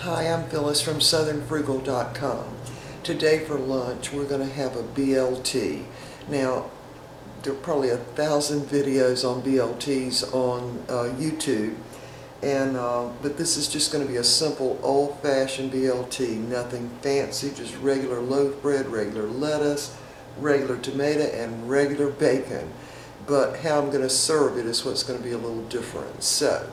Hi, I'm Phyllis from southernfrugal.com. Today for lunch we're going to have a BLT. Now, there are probably 1,000 videos on BLTs on YouTube, and but this is just going to be a simple old-fashioned BLT. Nothing fancy, just regular loaf bread, regular lettuce, regular tomato, and regular bacon. But how I'm going to serve it is what's going to be a little different. So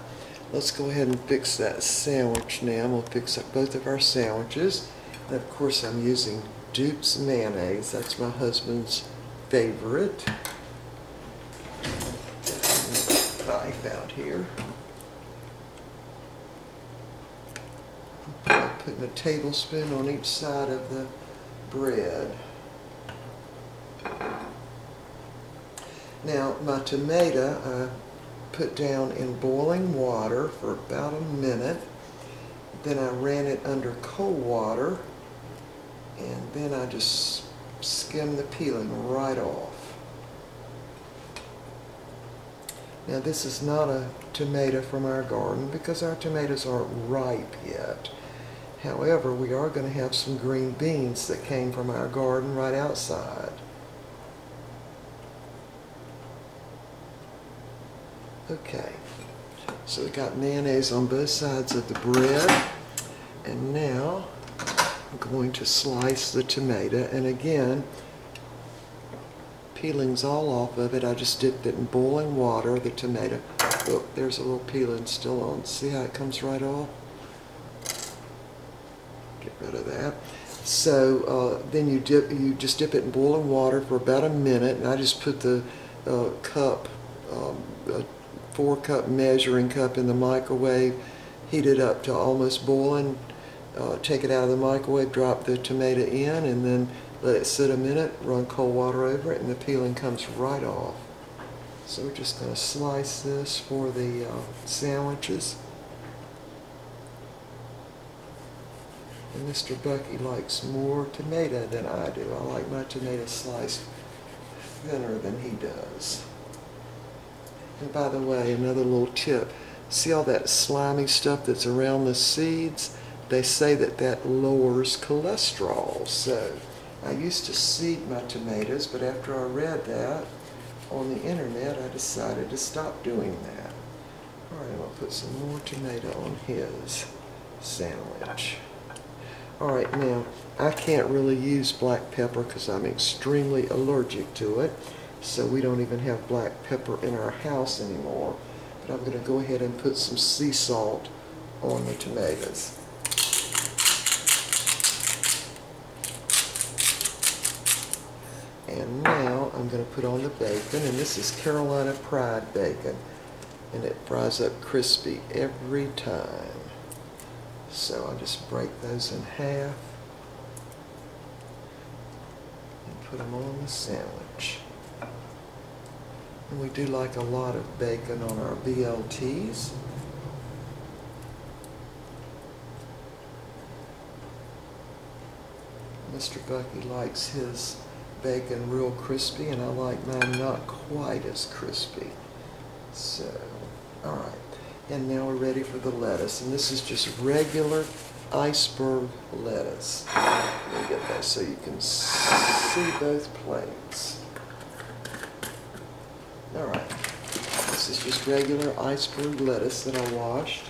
let's go ahead and fix that sandwich now. I'm going to fix up both of our sandwiches. And of course I'm using Duke's mayonnaise. That's my husband's favorite. Knife out here. I'm putting a tablespoon on each side of the bread. Now my tomato I put down in boiling water for about a minute. Then I ran it under cold water, and then I just skimmed the peeling right off. Now this is not a tomato from our garden because our tomatoes aren't ripe yet. However, we are going to have some green beans that came from our garden right outside. Okay, so we got mayonnaise on both sides of the bread, and now I'm going to slice the tomato, and again, peeling's all off of it. I just dipped it in boiling water, the tomato. Oh, there's a little peeling still on. See how it comes right off? Get rid of that. So then you just dip it in boiling water for about a minute, and I just put the cup, a 4-cup measuring cup in the microwave, heat it up to almost boiling, take it out of the microwave, drop the tomato in, and then let it sit a minute, run cold water over it, and the peeling comes right off. So we're just going to slice this for the sandwiches. And Mr. Bucky likes more tomato than I do. I like my tomato sliced thinner than he does. And by the way, another little tip, see all that slimy stuff that's around the seeds? They say that that lowers cholesterol. So I used to seed my tomatoes, but after I read that on the internet, I decided to stop doing that. All right, I'm going to put some more tomato on his sandwich. All right, now, I can't really use black pepper because I'm extremely allergic to it. So we don't even have black pepper in our house anymore. But I'm going to go ahead and put some sea salt on the tomatoes. And now I'm going to put on the bacon, and this is Carolina Pride bacon. And it fries up crispy every time. So I'll just break those in half and put them on the sandwich. And we do like a lot of bacon on our BLTs. Mr. Bucky likes his bacon real crispy, and I like mine not quite as crispy. So, alright. And now we're ready for the lettuce. And this is just regular iceberg lettuce. Let me get that so you can see both plates. Alright, this is just regular iceberg lettuce that I washed.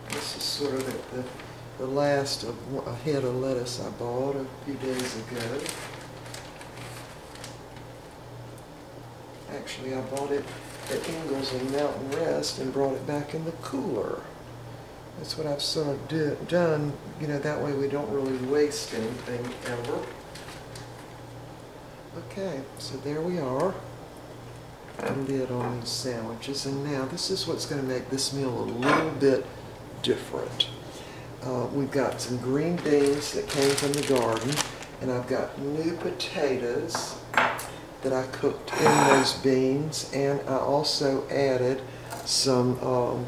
This is sort of the last of a head of lettuce I bought a few days ago. Actually, I bought it at Ingles and Mountain Rest and brought it back in the cooler. That's what I've sort of done, you know, that way we don't really waste anything ever. Okay, so there we are, the lid on these sandwiches, and now this is what's going to make this meal a little bit different. We've got some green beans that came from the garden, and I've got new potatoes that I cooked in those beans, and I also added some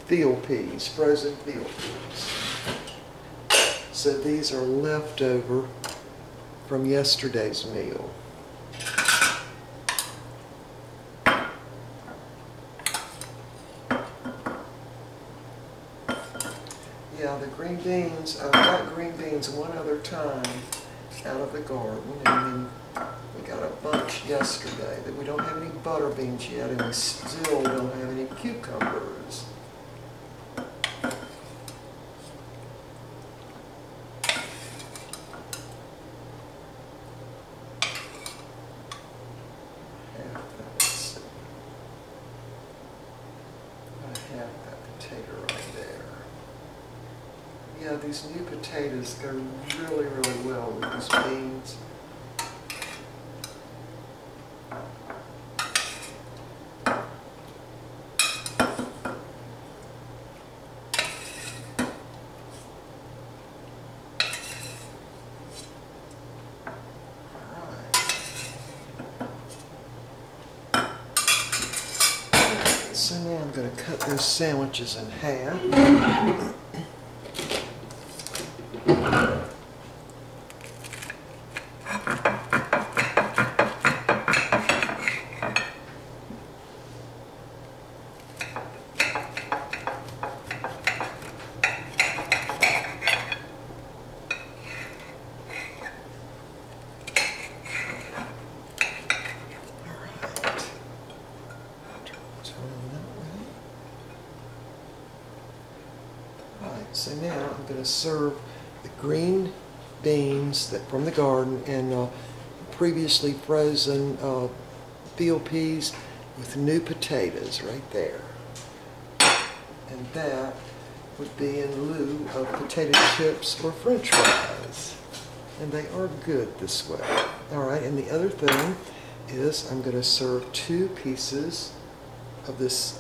field peas, frozen field peas. So these are leftover from yesterday's meal. yeah, the green beans, I got green beans one other time out of the garden, and then we got a bunch yesterday. That we don't have any butter beans yet, and we still don't have any cucumbers. Half that potato right there. Yeah, these new potatoes go really, really well with these beans. So now I'm going to cut those sandwiches in half. So now I'm going to serve the green beans from the garden and previously frozen field peas with new potatoes right there. And that would be in lieu of potato chips or French fries. And they are good this way. All right, and the other thing is I'm going to serve 2 pieces of this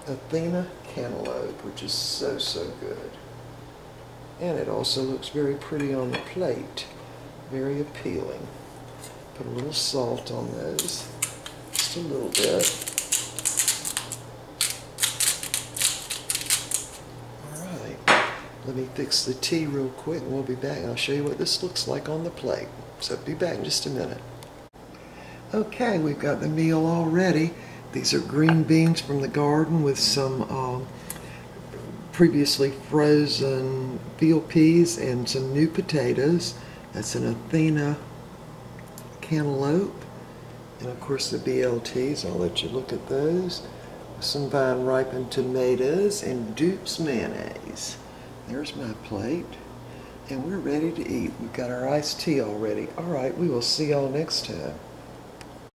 Athena cantaloupe, which is so, so good. And it also looks very pretty on the plate. Very appealing. Put a little salt on those. Just a little bit. Alright. Let me fix the tea real quick and we'll be back and I'll show you what this looks like on the plate. So be back in just a minute. Okay, we've got the meal all ready. These are green beans from the garden with some previously frozen field peas and some new potatoes. That's an Athena cantaloupe. And of course the BLTs, I'll let you look at those. Some vine ripened tomatoes and Duke's mayonnaise. There's my plate. And we're ready to eat. We've got our iced tea already. All right, we will see y'all next time.